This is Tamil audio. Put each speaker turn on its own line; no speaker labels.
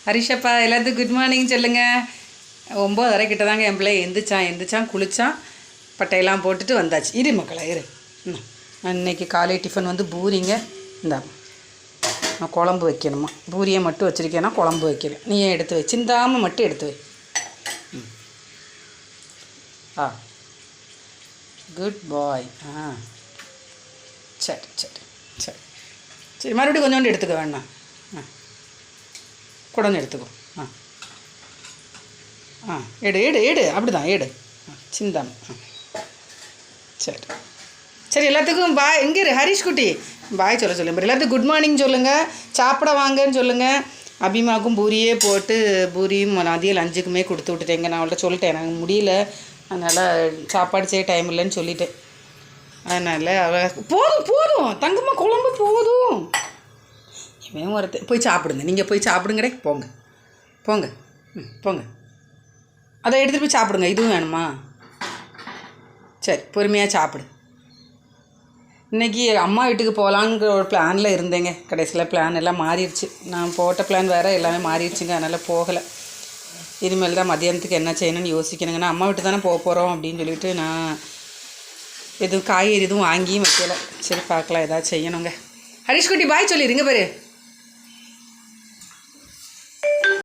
ஹரிஷப்பா எல்லாத்துக்கும் குட் மார்னிங் சொல்லுங்கள். 9:30 கிட்ட தாங்க என் பிள்ளை எந்திரிச்சான் குளித்தான், பட்டையெல்லாம் போட்டுட்டு வந்தாச்சு. இரு மக்களை இரு. இன்னைக்கு காலை டிஃபன் வந்து பூரிங்க. இந்தா நான் குழம்பு வைக்கணுமா, பூரியை மட்டும் வச்சுருக்கேன்னா குழம்பு வைக்கணும். நீ ஏன் எடுத்து வை, சிந்தாமல் மட்டும் எடுத்து வை. ஆ குட் பாய். சரி சரி சரி சரி, மறுபடியும் கொஞ்சோண்டு எடுத்துக்க வேண்டாம். குடஞ்சு எடுத்துக்கோ. எடு எடு எடு, அப்படி தான் எடு. சிந்தாம. சரி சரி, எல்லாத்துக்கும் பாய். எங்கே இரு ஹரிஷ் குட்டி, பாய் சொல்ல சொல்லுங்கள். எல்லாத்துக்கும் குட் மார்னிங் சொல்லுங்கள், சாப்பிட வாங்கன்னு சொல்லுங்கள். அபிமாவுக்கும் பூரியே போட்டு பூரியும் மதியம் லஞ்சுக்குமே கொடுத்து விட்டுட்டேங்க. நான் அவள்கிட்ட சொல்லிட்டேன் எனக்கு முடியல, அதனால் சாப்பாடு செய்ய டைம் இல்லைன்னு சொல்லிட்டேன். அதனால் அவள் போதும் தங்கம்மா, குழம்பு போதும். இவன் ஒருத்த போய் சாப்பிடுங்க, நீங்கள் போய் சாப்பிடுங்கடே. போங்க போங்க போங்க, அதை எடுத்துகிட்டு போய் சாப்பிடுங்க. இதுவும் வேணுமா? சரி பொறுமையாக சாப்பிடு. இன்றைக்கி அம்மா வீட்டுக்கு போகலாங்கிற ஒரு பிளானில் இருந்தேங்க. கடைசியில் பிளான் எல்லாம் மாறிடுச்சு. நான் போட்ட பிளான் வேறு எல்லாமே மாறிடுச்சுங்க. அதனால் போகலை. இனிமேல் தான் மதியானத்துக்கு என்ன செய்யணும்னு யோசிக்கணுங்க. நான் அம்மா வீட்டு தானே போக போகிறோம் அப்படின்னு சொல்லிட்டு நான் எதுவும் காய்கறி எதுவும் வாங்கியும் வைக்கலை. சரி பார்க்கலாம், ஏதாவது செய்யணுங்க. ஹரிஷ் குட்டி பாய் சொல்லிடுங்க பாரு.